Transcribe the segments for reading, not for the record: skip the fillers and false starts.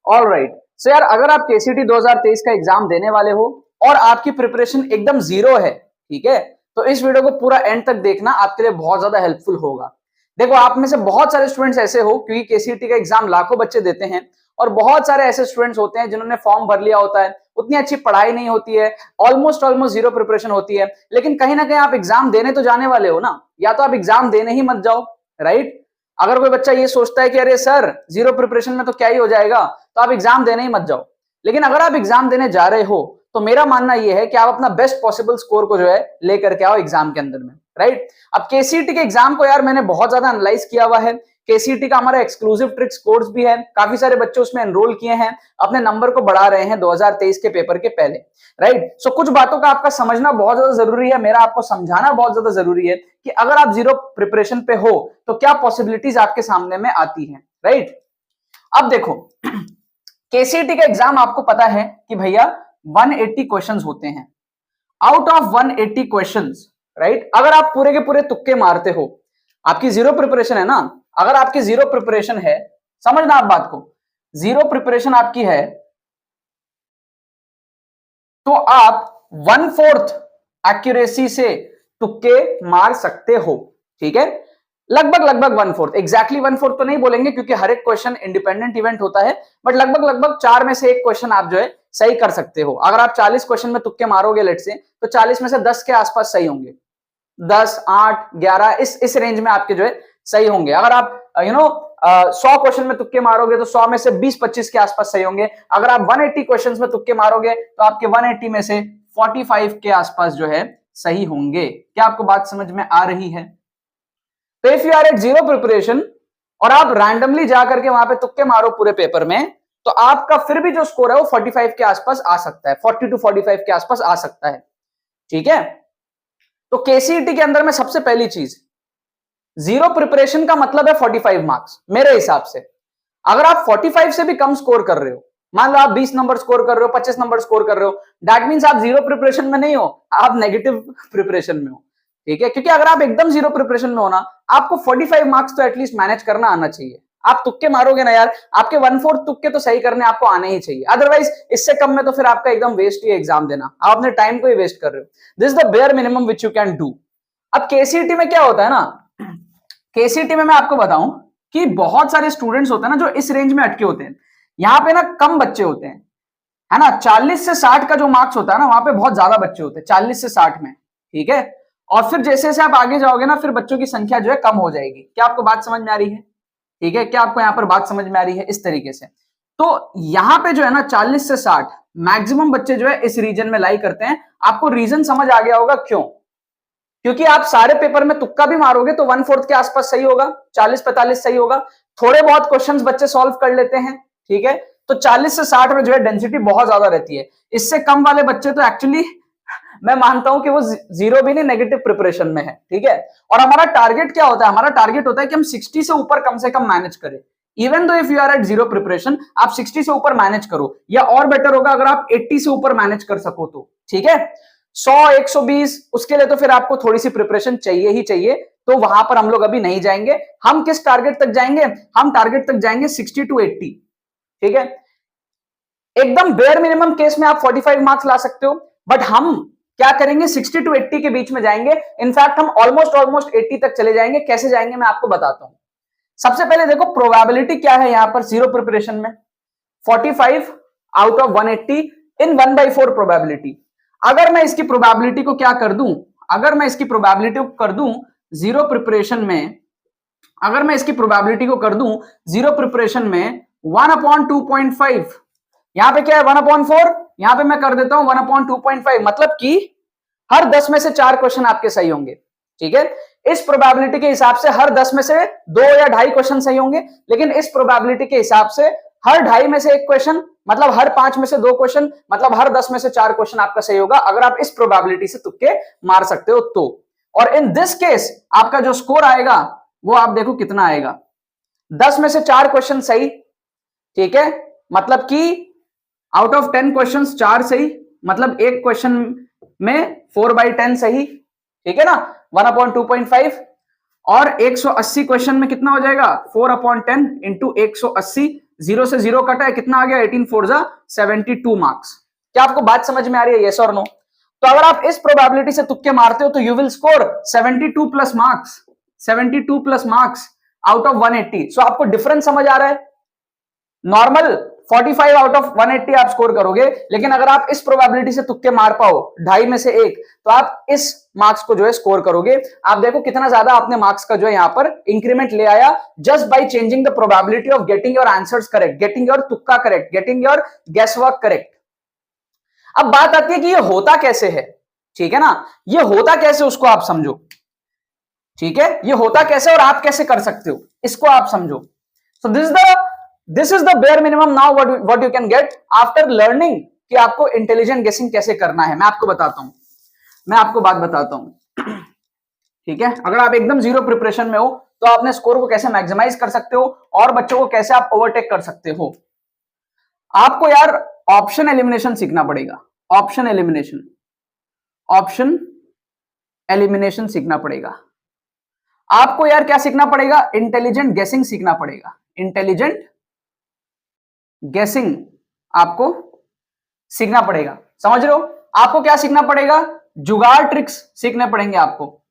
All right. सो यार अगर आप केसीटी 2023 का एग्जाम देने वाले हो और आपकी प्रिपरेशन एकदम जीरो है, ठीक है, तो इस वीडियो को पूरा एंड तक देखना, आपके लिए बहुत ज्यादा हेल्पफुल होगा। देखो आप में से बहुत सारे स्टूडेंट्स ऐसे हो, क्योंकि केसीटी का एग्जाम लाखों बच्चे देते हैं और बहुत सारे ऐसे स्टूडेंट्स होते हैं जिन्होंने फॉर्म भर लिया होता है, उतनी अच्छी पढ़ाई नहीं होती है, ऑलमोस्ट जीरो प्रिपरेशन होती है, लेकिन कहीं ना कहीं आप एग्जाम देने तो जाने वाले हो ना, या तो आप एग्जाम देने ही मत जाओ, राइट। अगर कोई बच्चा ये सोचता है कि अरे सर जीरो प्रिपरेशन में तो क्या ही हो जाएगा, तो आप एग्जाम देने ही मत जाओ। लेकिन अगर आप एग्जाम देने जा रहे हो तो मेरा मानना यह है कि आप अपना बेस्ट पॉसिबल स्कोर को जो है लेकर के आओ एग्जाम के अंदर में, राइट। अब केसीटी के एग्जाम को यार मैंने बहुत ज्यादा एनालाइज किया हुआ है। केसीटी का हमारा एक्सक्लूसिव ट्रिक्स कोर्स भी है, काफी सारे बच्चे उसमें एनरोल किए हैं, अपने नंबर को बढ़ा रहे हैं 2023 के पेपर के पहले, राइट। सो कुछ बातों का आपका समझना बहुत ज्यादा जरूरी है, मेरा आपको समझाना बहुत ज्यादा जरूरी है कि अगर आप जीरो प्रिपरेशन पे हो तो क्या पॉसिबिलिटीज आपके सामने में आती हैं, राइट। अब देखो केसीटी का एग्जाम आपको पता है कि भैया 180 क्वेश्चंस होते हैं। आउट ऑफ 180 क्वेश्चंस, राइट, अगर आप पूरे के पूरे तुक्के मारते हो, आपकी जीरो प्रिपरेशन है ना, अगर आपकी जीरो प्रिपरेशन है, समझना आप बात को, जीरो प्रिपरेशन आपकी है, तो आप 1/4 एक्यूरेसी से तुक्के मार सकते हो, ठीक है। लगभग 1/4, एग्जैक्टली 1/4 तो नहीं बोलेंगे क्योंकि हर एक क्वेश्चन इंडिपेंडेंट इवेंट होता है, बट लगभग 4 में से एक क्वेश्चन आप जो है सही कर सकते हो। अगर आप 40 क्वेश्चन में तुक्के मारोगे लेट से, तो 40 में से 10 के आसपास सही होंगे, 10, 8, 11 इस रेंज में आपके जो है सही होंगे। अगर आप 100 क्वेश्चन में तुक्के मारोगे तो 100 में से 20-25 के आसपास सही होंगे। अगर आप 180 क्वेश्चंस में तुक्के मारोगे तो आपके 180 में से 45 के आसपास जो है सही होंगे। क्या आपको बात समझ में आ रही है? तो if you are at zero preparation और आप रैंडमली जाकर के वहां पे तुक्के मारो पूरे पेपर में, तो आपका फिर भी जो स्कोर है वो 45 के आसपास आ सकता है, 40 to 45 के आसपास आ सकता है, ठीक है। तो केसीटी के अंदर में सबसे पहली चीज, जीरो प्रिपरेशन का मतलब है 45 मार्क्स मेरे हिसाब से। अगर आप 45 से भी कम स्कोर कर रहे हो, मान लो आप 20 नंबर स्कोर कर रहे हो, 25 नंबर स्कोर कर रहे हो, दैट मींस आप जीरो प्रिपरेशन में नहीं हो, आप नेगेटिव प्रिपरेशन में हो, ठीक है। क्योंकि अगर आप एकदम जीरो प्रिपरेशन में हो ना, आपको 45 मार्क्स तो एटलीस्ट मैनेज करना आना चाहिए। आप तुक्के मारोगे ना यार, आपके 1/4 तुक्के तो सही करने आपको आने ही चाहिए, अदरवाइज इससे कम में तो फिर आपका एकदम वेस्ट ही एग्जाम देना, आप अपने टाइम को ही वेस्ट कर रहे हो। This is the bare minimum which you can do. अब केसीटी में क्या होता है ना, केसीटी में मैं आपको बताऊं कि बहुत सारे स्टूडेंट्स होते हैं ना जो इस रेंज में अटके होते हैं। यहां पे ना कम बच्चे होते हैं, है ना, 40 से 60 का जो मार्क्स होता है ना, वहां पे बहुत ज्यादा बच्चे होते हैं 40 से 60 में, ठीक है। और फिर जैसे जैसे आप आगे जाओगे ना, फिर बच्चों की संख्या जो है कम हो जाएगी। क्या आपको बात समझ में आ रही है? ठीक है, क्या आपको यहाँ पर बात समझ में आ रही है? इस तरीके से तो यहाँ पे जो है ना 40 से 60 मैक्सिमम बच्चे जो है इस रीजन में लाई करते हैं। आपको रीजन समझ आ गया होगा क्यों? क्योंकि आप सारे पेपर में तुक्का भी मारोगे तो 1/4 के आसपास सही होगा, 40-45 सही होगा। थोड़े बहुत क्वेश्चंस बच्चे सॉल्व कर लेते हैं, ठीक है। तो 40 से 60 में जो है डेंसिटी बहुत ज्यादा रहती है। इससे कम वाले बच्चे तो एक्चुअली मैं मानता हूं कि वो जीरो भी नहीं, नेगेटिव प्रिपरेशन में है, ठीक है। और हमारा टारगेट क्या होता है? हमारा टारगेट होता है कि हम 60 से ऊपर कम से कम मैनेज करें। Even though if you are at zero preparation, आप 60 से ऊपर मैनेज करो, या और बेटर होगा अगर आप 80 से ऊपर मैनेज कर सको तो, ठीक है। 100, 120 उसके लिए तो फिर आपको थोड़ी सी प्रिपरेशन चाहिए ही चाहिए, तो वहां पर हम लोग अभी नहीं जाएंगे। हम किस टारगेट तक जाएंगे? हम टारगेट तक जाएंगे 60 to 80, ठीक है। एकदम बेयर मिनिमम केस में आप 45 मार्क्स ला सकते हो, बट हम क्या करेंगे? 60 to 80 के बीच में जाएंगे। इनफैक्ट हम ऑलमोस्ट 80 तक चले जाएंगे। कैसे जाएंगे मैं आपको बताता हूं। सबसे पहले देखो प्रोबेबिलिटी क्या है यहां पर जीरो प्रिपरेशन में, 45 आउट ऑफ 180 इन 1/4 प्रोबेबिलिटी। अगर मैं इसकी प्रोबेबिलिटी को क्या कर दूं, अगर मैं इसकी प्रोबेबिलिटी को कर दूं जीरो प्रिपरेशन में, अगर मैं इसकी प्रोबेबिलिटी को कर दूं जीरो प्रिपरेशन में 1/2.5, यहां पे क्या है 1/4, यहां पे मैं कर देता हूं 1/2.5, मतलब कि हर 10 में से 4 क्वेश्चन आपके सही होंगे, ठीक है। इस प्रोबेबिलिटी के हिसाब से हर 10 में से 2 या 2.5 क्वेश्चन सही होंगे, लेकिन इस प्रोबेबिलिटी के हिसाब से हर 2.5 में से 1 क्वेश्चन, मतलब हर 5 में से 2 क्वेश्चन, मतलब हर 10 में से 4 क्वेश्चन आपका सही होगा, अगर आप इस प्रोबेबिलिटी से तुक्के मार सकते हो तो। और इन दिस केस आपका जो स्कोर आएगा वो आप देखो कितना आएगा, 10 में से 4 क्वेश्चन सही, ठीक है, मतलब कि आउट ऑफ 10 क्वेश्चन 4 सही, मतलब एक क्वेश्चन में 4/10 सही, ठीक है ना, 1/2.5। और 180 क्वेश्चन में कितना हो जाएगा? 4/10 इंटू 180, 0 से 0 कटा है, कितना आ गया, 18 4 जा 72 मार्क्स। क्या आपको बात समझ में आ रही है, यस और नो? तो अगर आप इस प्रोबेबिलिटी से तुक्के मारते हो तो you will score 72 plus marks, 72 plus marks out of 180। सो आपको डिफरेंस समझ आ रहा है? नॉर्मल 45 आउट ऑफ 180 आप स्कोर करोगे, लेकिन अगर आप इस प्रोबेबिलिटी से तुक्के मार पाओ 2.5 में से 1, तो आप इस मार्क्स को जो है स्कोर करोगे। आप देखो कितना ज्यादा आपने मार्क्स का जो है यहां पर इंक्रीमेंट ले आया, just by changing the probability of getting your answers correct, getting your तुक्का correct, getting your guess work correct. अब बात आती है कि ये होता कैसे है, ठीक है ना? ये होता कैसे उसको आप समझो, ठीक है? ये होता कैसे और आप कैसे कर सकते हो इसको आप समझो। So this is the bare minimum now what you can get after learning कि आपको इंटेलिजेंट गेसिंग कैसे करना है। मैं आपको बताता हूं, मैं आपको बात बताता हूं, ठीक है? अगर आप एकदम जीरो प्रिपरेशन में हो तो आप अपने स्कोर को कैसे मैक्सिमाइज कर सकते हो और बच्चों को कैसे आप ओवरटेक कर सकते हो। आपको यार ऑप्शन एलिमिनेशन सीखना पड़ेगा, ऑप्शन एलिमिनेशन, ऑप्शन एलिमिनेशन सीखना पड़ेगा। आपको यार क्या सीखना पड़ेगा, इंटेलिजेंट गेसिंग सीखना पड़ेगा, इंटेलिजेंट गेसिंग आपको सीखना पड़ेगा। समझ रहे हो? आपको क्या सीखना पड़ेगा, जुगाड़ ट्रिक्स सीखने पड़ेंगे आपको,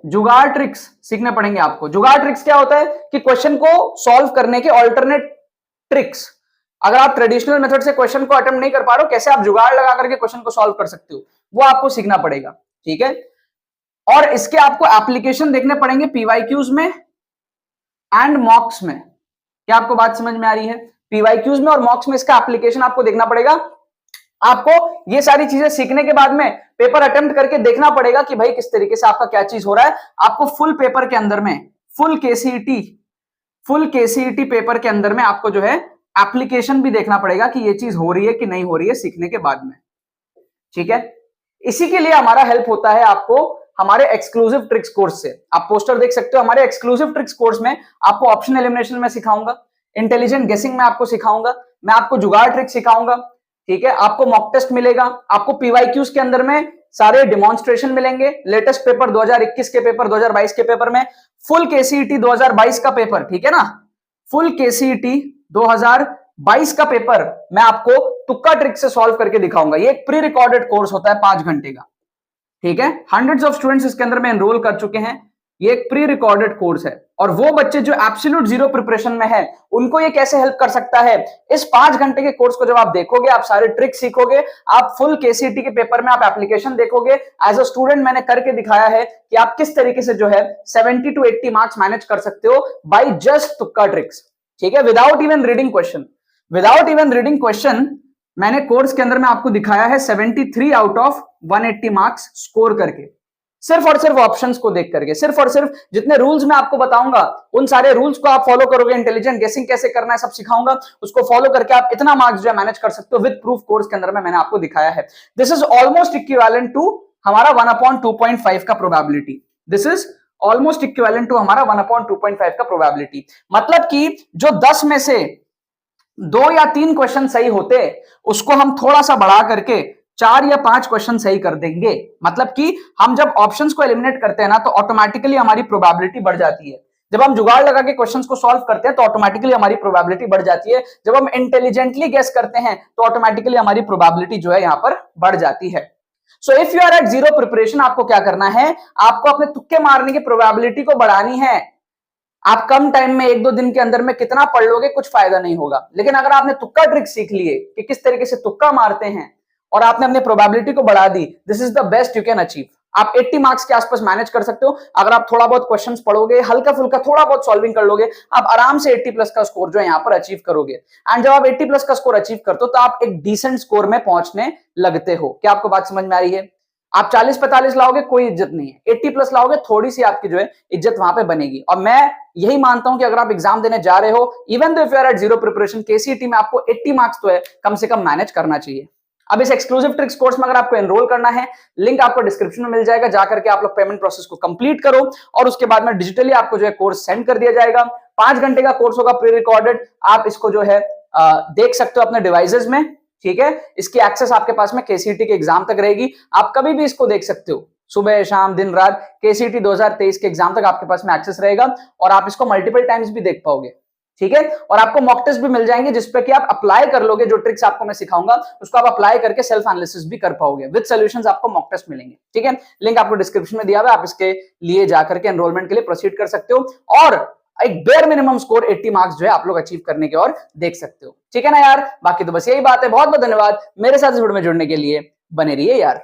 जुगाड़ ट्रिक्स सीखने पड़ेंगे आपको। जुगाड़ ट्रिक्स क्या होता है कि क्वेश्चन को सॉल्व करने के ऑल्टरनेट ट्रिक्स। अगर आप ट्रेडिशनल मेथड से क्वेश्चन को अटेम्प्ट नहीं कर पा रहे हो, कैसे आप जुगाड़ लगा करके क्वेश्चन को सॉल्व कर सकते हो, वो आपको सीखना पड़ेगा, ठीक है? और इसके आपको एप्लीकेशन देखने पड़ेंगे पीवाईक्यूज में एंड मॉक्स में। क्या आपको बात समझ में आ रही है? पीवाईक्यूज में और मॉक्स में इसका एप्लीकेशन आपको देखना पड़ेगा। आपको ये सारी चीजें सीखने के बाद में पेपर अटेम्प्ट करके देखना पड़ेगा कि भाई किस तरीके से आपका क्या चीज हो रहा है। आपको फुल पेपर के अंदर में, फुल केसीईटी पेपर के अंदर में आपको जो है एप्लीकेशन भी देखना पड़ेगा कि ये चीज हो रही है कि नहीं हो रही है सीखने के बाद में, ठीक है? इसी के लिए हमारा हेल्प होता है आपको हमारे एक्सक्लूसिव ट्रिक्स कोर्स से। आप पोस्टर देख सकते हो, हमारे एक्सक्लूसिव ट्रिक्स कोर्स में आपको ऑप्शन एलिमिनेशन में सिखाऊंगा, इंटेलिजेंट गेसिंग में आपको सिखाऊंगा, मैं आपको जुगाड़ ट्रिक सिखाऊंगा, ठीक है? आपको मॉक टेस्ट मिलेगा, आपको पीवाईक्यूज के अंदर में सारे डिमॉन्स्ट्रेशन मिलेंगे, लेटेस्ट पेपर 2021 के पेपर, 2022 के पेपर में, फुल केसीईटी 2022 का पेपर, ठीक है ना? फुल केसीईटी 2022 का पेपर मैं आपको तुक्का ट्रिक से सॉल्व करके दिखाऊंगा। ये एक प्री रिकॉर्डेड कोर्स होता है 5 घंटे का, ठीक है? हंड्रेड्स ऑफ स्टूडेंट्स इसके अंदर में एनरोल कर चुके हैं। ये एक प्री रिकॉर्डेड कोर्स है और वो बच्चे जो एब्सोल्यूट जीरो प्रिपरेशन में है उनको ये कैसे हेल्प कर सकता है। इस 5 घंटे के कोर्स को जब आप देखोगे, आप सारे ट्रिक सीखोगे, आप फुल केसीईटी के पेपर में आप एप्लीकेशन देखोगे। एज अ स्टूडेंट मैंने करके दिखाया है कि आप किस तरीके से जो है 70 to 80 मार्क्स मैनेज कर सकते हो बाय जस्ट तुक्का ट्रिक्स, ठीक है? Without even reading question, without even reading question मैंने कोर्स के अंदर में आपको दिखाया है 73 आउट ऑफ 180 मार्क्स स्कोर करके, सिर्फ और सिर्फ ऑप्शंस को देख करके। सिर्फ और सिर्फ जितने रूल्स मैं आपको बताऊंगा उन सारे रूल्स को आप फॉलो करोगे, इंटेलिजेंट गेसिंग कैसे करना है सब सिखाऊंगा, उसको फॉलो करके आप इतना मार्क्स जो है मैनेज कर सकते हो विद प्रूफ। कोर्स के अंदर में मैंने आपको दिखाया है। This is almost equivalent to हमारा 1/2.5 का probability. This is almost equivalent to हमारा 1/2.5 का प्रोबेबिलिटी। मतलब कि जो 10 में से 2 या 3 क्वेश्चन सही होते उसको हम थोड़ा सा बढ़ा करके 4 या 5 क्वेश्चन सही कर देंगे। मतलब कि हम जब ऑप्शंस को एलिमिनेट करते हैं ना तो ऑटोमेटिकली हमारी प्रोबेबिलिटी बढ़ जाती है। जब हम जुगाड़ लगा के क्वेश्चंस को सॉल्व करते हैं तो ऑटोमेटिकली हमारी प्रोबेबिलिटी बढ़ जाती है। जब हम इंटेलिजेंटली गेस करते हैं तो ऑटोमेटिकली हमारी प्रोबेबिलिटी जो है यहां पर बढ़ जाती है। So if you are at zero preparation, आपको क्या करना है, आपको अपने तुक्के मारने की प्रोबेबिलिटी को बढ़ानी है। आप कम टाइम में 1-2 दिन के अंदर में कितना पढ़ लोगे कुछ फायदा नहीं होगा, लेकिन अगर आपने तुक्का ट्रिक सीख लिए कि किस तरीके से तुक्का मारते हैं और आपने अपने प्रोबेबिलिटी को बढ़ा दी, this is the best you can achieve. आप 80 मार्क्स के आसपास मैनेज कर सकते हो अगर आप थोड़ा बहुत क्वेश्चंस पढ़ोगे, हल्का फुल्का थोड़ा बहुत सॉल्विंग कर लोगे, आप आराम से 80 प्लस का स्कोर जो है यहां पर अचीव करोगे। एंड जब आप 80 प्लस का स्कोर अचीव करते हो तो आप एक डिसेंट स्कोर में पहुंचने लगते हो। क्या आपको बात समझ में आ रही है? आप 40-45 लाओगे कोई इज्जत नहीं है, 80 प्लस लाओगे थोड़ी सी आपकी जो है इज्जत वहां पे बनेगी। और मैं यही मानता हूं कि अगर आप एग्जाम देने जा रहे हो, even though if you are at zero preparation, KCET में आपको 80 मार्क्स तो है कम से कम मैनेज करना चाहिए। अब इस एक्सक्लूसिव ट्रिक्स कोर्स में अगर आपको एनरोल करना है, लिंक आपको डिस्क्रिप्शन में मिल जाएगा, जाकर के आप लोग पेमेंट प्रोसेस को कंप्लीट करो और उसके बाद में डिजिटली आपको जो है कोर्स सेंड कर दिया जाएगा। 5 घंटे का कोर्स होगा प्री रिकॉर्डेड, आप इसको जो है देख सकते हो अपने डिवाइसेस में, ठीक है? इसकी एक्सेस आपके पास में केसीईटी के एग्जाम तक रहेगी, आप कभी भी इसको देख सकते हो, सुबह शाम दिन रात। केसीईटी 2023 के एग्जाम तक आपके पास में एक्सेस रहेगा और आप इसको मल्टीपल टाइम्स भी देख पाओगे। ठीक है। और आपको मॉक टेस्ट भी मिल जाएंगे जिसपे कि आप अप्लाई कर लोगे, जो ट्रिक्स आपको मैं सिखाऊंगा उसको आप अप्लाई करके सेल्फ एनालिसिस भी कर पाओगे, विद सॉल्यूशंस आपको मॉक टेस्ट मिलेंगे। ठीक है, लिंक आपको डिस्क्रिप्शन में दिया हुआ है, आप इसके लिए जाकर के एनरोलमेंट के लिए प्रोसीड कर सकते हो और एक बेयर मिनिमम स्कोर 80 मार्क्स जो है आप लोग अचीव करने की और देख सकते हो। ठीक है ना यार, बाकी तो बस यही बात है। बहुत बहुत धन्यवाद मेरे साथ इस वीडियो में जुड़ने के लिए, बने रहिए यार।